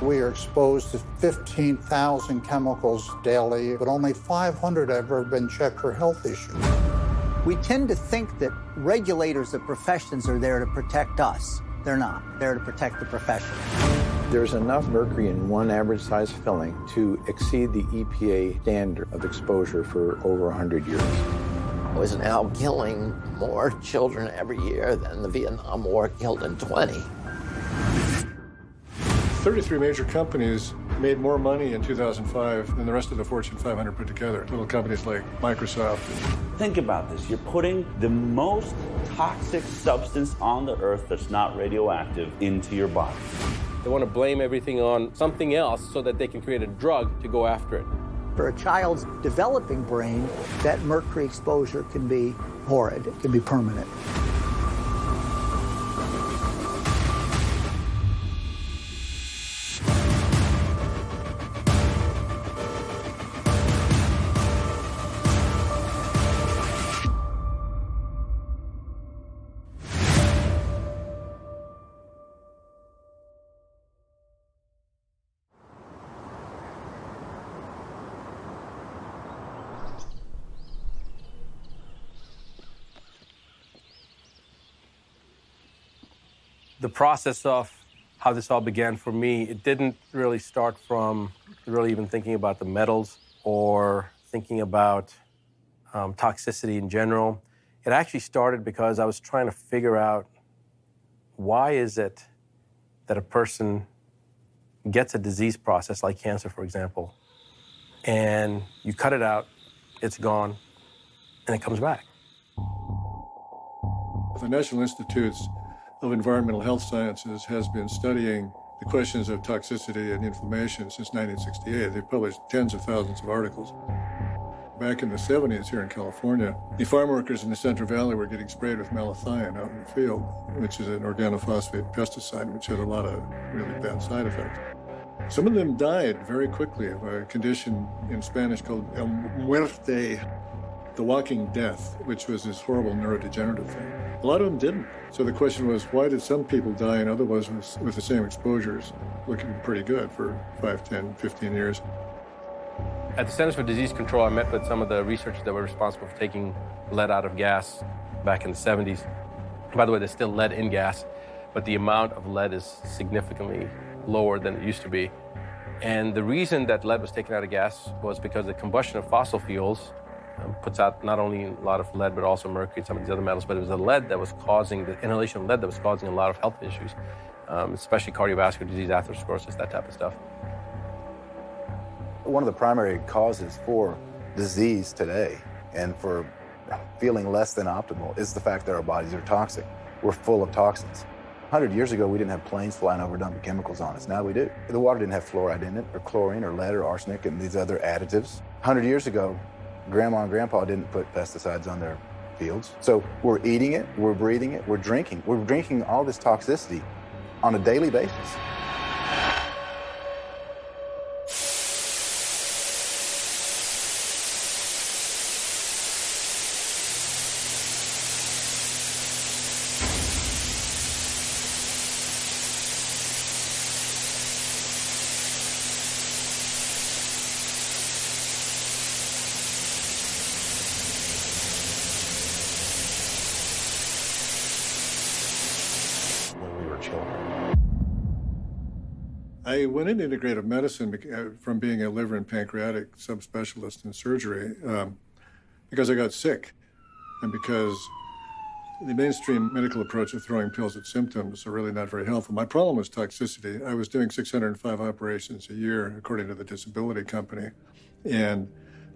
We are exposed to 15,000 chemicals daily, but only 500 have ever been checked for health issues. We tend to think that regulators of professions are there to protect us. They're not. They're to protect the profession. There's enough mercury in one average-size filling to exceed the EPA standard of exposure for over 100 years. It was now killing more children every year than the Vietnam War killed in 20. 33 major companies made more money in 2005 than the rest of the Fortune 500 put together. Little companies like Microsoft. Think about this. You're putting the most toxic substance on the earth that's not radioactive into your body. They want to blame everything on something else so that they can create a drug to go after it. For a child's developing brain, that mercury exposure can be horrid. It can be permanent. The process of how this all began for me, it didn't really start from really even thinking about the metals or thinking about toxicity in general. It actually started because I was trying to figure out why is it that a person gets a disease process like cancer, for example, and you cut it out, it's gone, and it comes back. The National Institutes of Environmental Health Sciences has been studying the questions of toxicity and inflammation since 1968. They've published tens of thousands of articles. Back in the 70s here in California, the farm workers in the Central Valley were getting sprayed with malathion out in the field, which is an organophosphate pesticide, which had a lot of really bad side effects. Some of them died very quickly of a condition in Spanish called el muerte, the walking death, which was this horrible neurodegenerative thing. A lot of them didn't. So the question was, why did some people die and others with the same exposures looking pretty good for 5, 10, 15 years? At the Centers for Disease Control, I met with some of the researchers that were responsible for taking lead out of gas back in the 70s. By the way, there's still lead in gas, but the amount of lead is significantly lower than it used to be. And the reason that lead was taken out of gas was because the combustion of fossil fuels puts out not only a lot of lead, but also mercury and some of these other metals, but it was the lead that was causing, the inhalation of lead that was causing a lot of health issues, especially cardiovascular disease, atherosclerosis, that type of stuff. One of the primary causes for disease today and for feeling less than optimal is the fact that our bodies are toxic. We're full of toxins. 100 years ago, we didn't have planes flying over dumping chemicals on us. Now we do. The water didn't have fluoride in it, or chlorine, or lead, or arsenic, and these other additives. 100 years ago, Grandma and Grandpa didn't put pesticides on their fields. So we're eating it, we're breathing it, we're drinking. We're drinking all this toxicity on a daily basis. I went into integrative medicine from being a liver and pancreatic subspecialist in surgery because I got sick and because the mainstream medical approach of throwing pills at symptoms are really not very helpful. My problem was toxicity. I was doing 605 operations a year, according to the disability company, and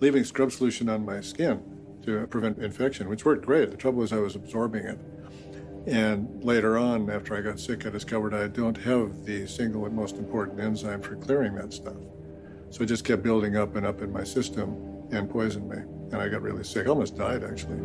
leaving scrub solution on my skin to prevent infection, which worked great. The trouble was I was absorbing it. And later on, after I got sick, I discovered I don't have the single and most important enzyme for clearing that stuff. So it just kept building up and up in my system and poisoned me. And I got really sick. I almost died, actually.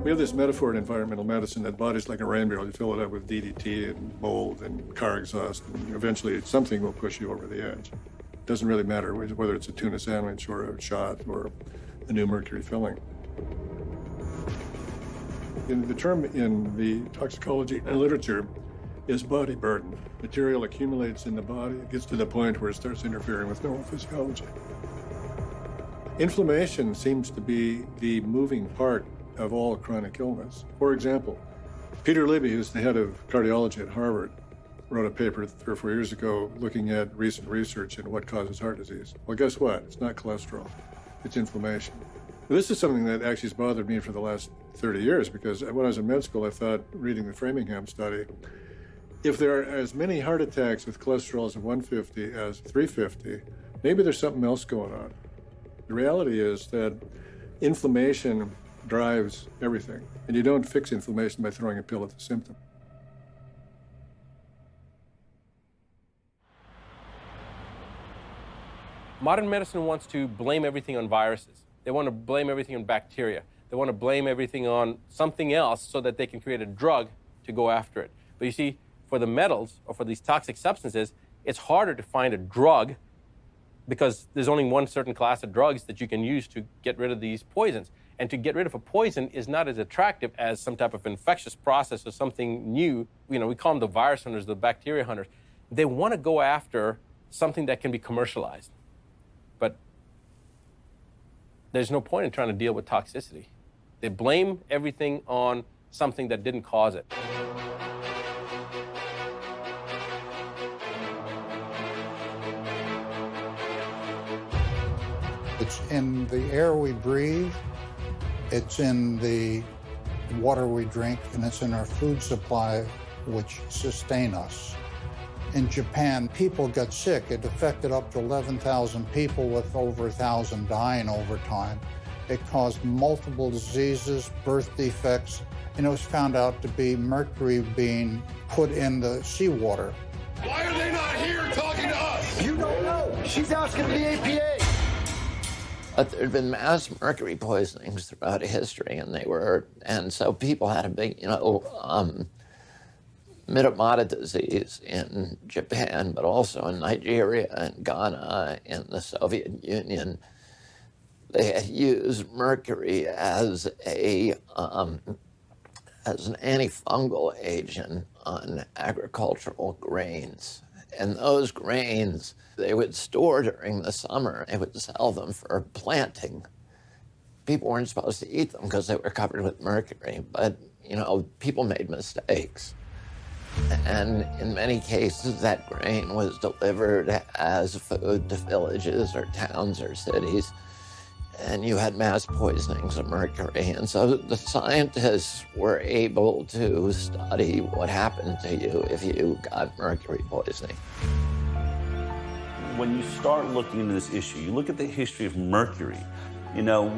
We have this metaphor in environmental medicine that body's like a rain barrel. You fill it up with DDT and mold and car exhaust, and eventually something will push you over the edge. It doesn't really matter whether it's a tuna sandwich or a shot or a new mercury filling. And the term in the toxicology literature is body burden. Material accumulates in the body, it gets to the point where it starts interfering with normal physiology. Inflammation seems to be the moving part of all chronic illness. For example, Peter Libby, who's the head of cardiology at Harvard, wrote a paper 3 or 4 years ago looking at recent research in what causes heart disease. Well, guess what? It's not cholesterol, it's inflammation. This is something that actually has bothered me for the last 30 years, because when I was in med school, I thought, reading the Framingham study, if there are as many heart attacks with cholesterols of 150 as 350, maybe there's something else going on. The reality is that inflammation drives everything, and you don't fix inflammation by throwing a pill at the symptom. Modern medicine wants to blame everything on viruses. They want to blame everything on bacteria. They want to blame everything on something else so that they can create a drug to go after it. But you see, for the metals or for these toxic substances, it's harder to find a drug because there's only one certain class of drugs that you can use to get rid of these poisons. And to get rid of a poison is not as attractive as some type of infectious process or something new. You know, we call them the virus hunters, the bacteria hunters. They want to go after something that can be commercialized. But there's no point in trying to deal with toxicity. They blame everything on something that didn't cause it. It's in the air we breathe, it's in the water we drink, and it's in our food supply, which sustain us. In Japan, people got sick. It affected up to 11,000 people, with over 1,000 dying over time. It caused multiple diseases, birth defects, and it was found out to be mercury being put in the seawater. Why are they not here talking to us? You don't know. She's asking the APA. But there had been mass mercury poisonings throughout history, and so people had a big, Mitomata disease in Japan, but also in Nigeria and Ghana, in the Soviet Union. They had used mercury as an antifungal agent on agricultural grains. And those grains, they would store during the summer. They would sell them for planting. People weren't supposed to eat them because they were covered with mercury, but, people made mistakes. And in many cases, that grain was delivered as food to villages or towns or cities, and you had mass poisonings of mercury. And so the scientists were able to study what happened to you if you got mercury poisoning. When you start looking into this issue, you look at the history of mercury,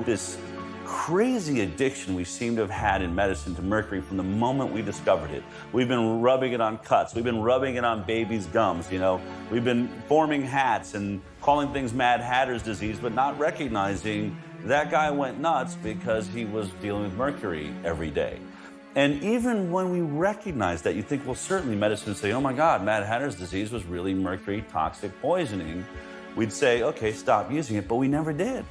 this crazy addiction we seem to have had in medicine to mercury from the moment we discovered it. We've been rubbing it on cuts. We've been rubbing it on babies' gums, We've been forming hats and calling things Mad Hatter's disease, but not recognizing that guy went nuts because he was dealing with mercury every day. And even when we recognize that, you think, well, certainly medicine would say, oh my God, Mad Hatter's disease was really mercury toxic poisoning. We'd say, okay, stop using it, but we never did.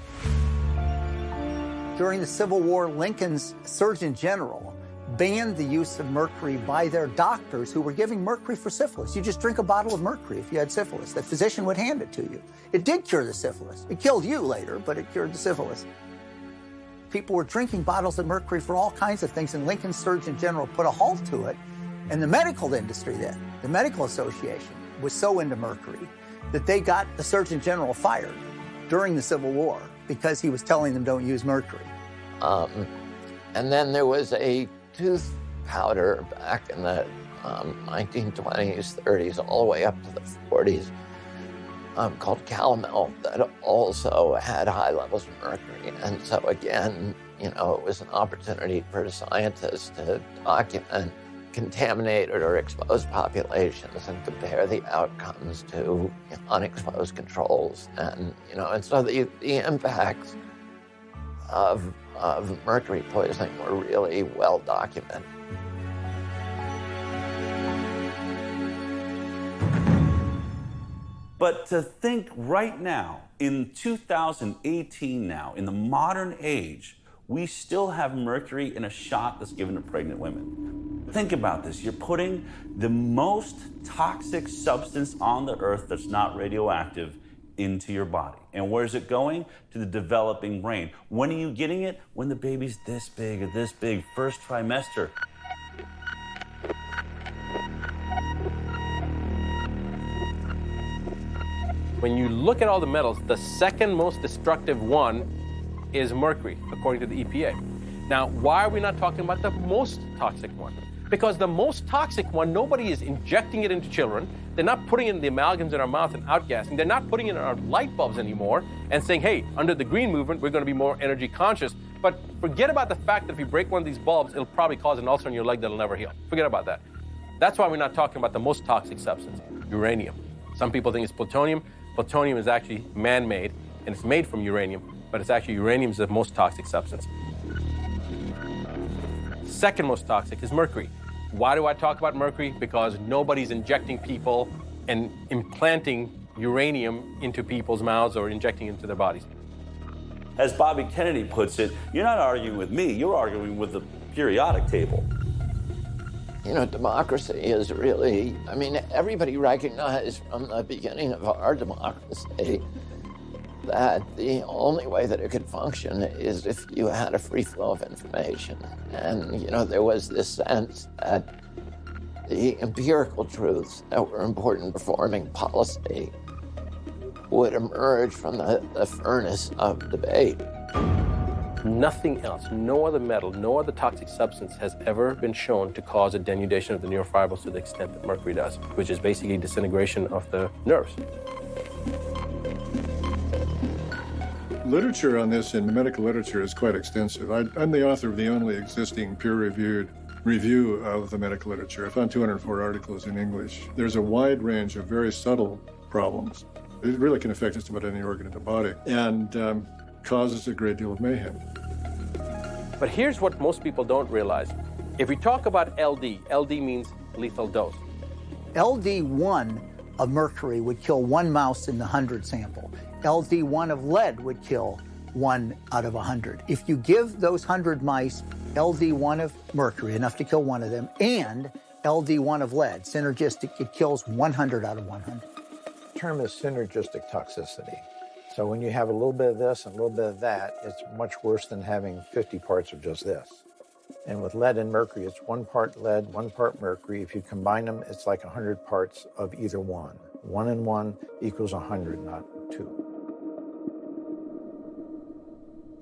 During the Civil War, Lincoln's Surgeon General banned the use of mercury by their doctors who were giving mercury for syphilis. You just drink a bottle of mercury if you had syphilis. The physician would hand it to you. It did cure the syphilis. It killed you later, but it cured the syphilis. People were drinking bottles of mercury for all kinds of things, and Lincoln's Surgeon General put a halt to it. And the medical industry then, the Medical Association, was so into mercury that they got the Surgeon General fired during the Civil War because he was telling them don't use mercury. And then there was a tooth powder back in the 1920s, 30s, all the way up to the 40s, called Calomel, that also had high levels of mercury. And so again, it was an opportunity for scientists to document contaminated or exposed populations and compare the outcomes to unexposed controls. And, and so the impacts of mercury poisoning were really well documented. But to think right now, in 2018 now, in the modern age, we still have mercury in a shot that's given to pregnant women. Think about this. You're putting the most toxic substance on the earth that's not radioactive into your body. And where's it going? To the developing brain. When are you getting it? When the baby's this big or this big, first trimester. When you look at all the metals, the second most destructive one is mercury, according to the EPA. Now, why are we not talking about the most toxic one? Because the most toxic one, nobody is injecting it into children. They're not putting it in the amalgams in our mouth and outgassing. They're not putting it in our light bulbs anymore and saying, hey, under the green movement, we're going to be more energy conscious. But forget about the fact that if you break one of these bulbs, it'll probably cause an ulcer in your leg that'll never heal. Forget about that. That's why we're not talking about the most toxic substance, uranium. Some people think it's plutonium. Plutonium is actually man-made, and it's made from uranium, but it's actually uranium is the most toxic substance. Second most toxic is mercury. Why do I talk about mercury? Because nobody's injecting people and implanting uranium into people's mouths or injecting into their bodies. As Bobby Kennedy puts it, you're not arguing with me, you're arguing with the periodic table. You know, democracy is really, I mean, everybody recognized from the beginning of our democracy that the only way that it could function is if you had a free flow of information. And, you know, there was this sense that the empirical truths that were important for forming policy would emerge from the furnace of debate. Nothing else, no other metal, no other toxic substance has ever been shown to cause a denudation of the neurofibrils to the extent that mercury does, which is basically disintegration of the nerves. Literature on this in medical literature is quite extensive. I'm the author of the only existing peer-reviewed review of the medical literature. I found 204 articles in English. There's a wide range of very subtle problems. It really can affect just about any organ in the body and causes a great deal of mayhem. But here's what most people don't realize. If we talk about LD, LD means lethal dose. LD1 of mercury would kill one mouse in the 100 sample. LD1 of lead would kill 1 out of 100. If you give those 100 mice LD1 of mercury, enough to kill one of them, and LD1 of lead, synergistic, it kills 100 out of 100. The term is synergistic toxicity. So when you have a little bit of this and a little bit of that, it's much worse than having 50 parts of just this. And with lead and mercury, it's 1 part lead, 1 part mercury. If you combine them, it's like 100 parts of either one. 1 and 1 equals 100, not 2.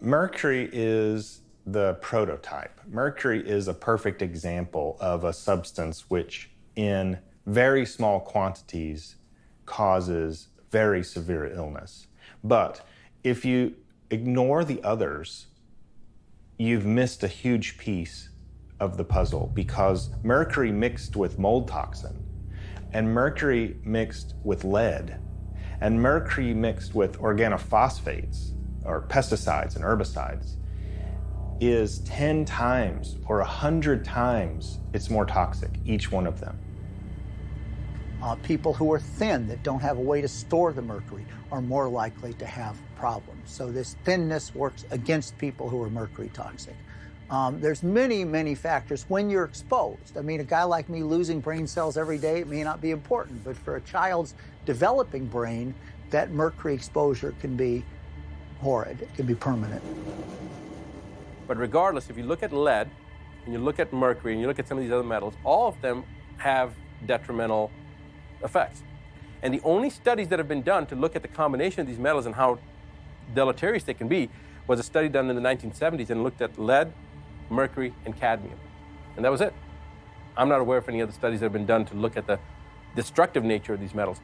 Mercury is the prototype. Mercury is a perfect example of a substance which, in very small quantities, causes very severe illness. But if you ignore the others, you've missed a huge piece of the puzzle, because mercury mixed with mold toxin, and mercury mixed with lead, and mercury mixed with organophosphates, or pesticides and herbicides, is 10 times or 100 times it's more toxic, each one of them. People who are thin, that don't have a way to store the mercury, are more likely to have problems. So this thinness works against people who are mercury toxic. There's many, many factors when you're exposed. I mean, a guy like me losing brain cells every day, it may not be important, but for a child's developing brain, that mercury exposure can be horrid. It can be permanent. But regardless, if you look at lead, and you look at mercury, and you look at some of these other metals, all of them have detrimental effects. And the only studies that have been done to look at the combination of these metals and how deleterious they can be was a study done in the 1970s and looked at lead, mercury, and cadmium. And that was it. I'm not aware of any other studies that have been done to look at the destructive nature of these metals.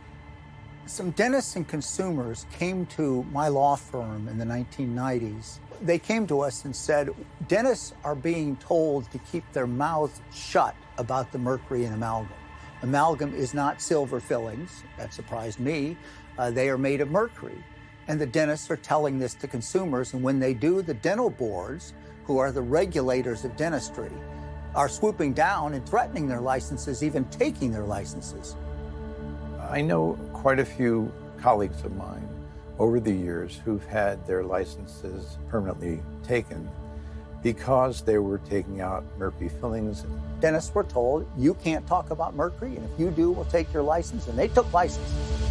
Some dentists and consumers came to my law firm in the 1990s. They came to us and said, dentists are being told to keep their mouths shut about the mercury in amalgam. Amalgam is not silver fillings. That surprised me. They are made of mercury. And the dentists are telling this to consumers, and when they do, the dental boards, who are the regulators of dentistry, are swooping down and threatening their licenses, even taking their licenses. I know quite a few colleagues of mine over the years who've had their licenses permanently taken because they were taking out mercury fillings. Dentists were told, you can't talk about mercury, and if you do, we'll take your license, and they took licenses.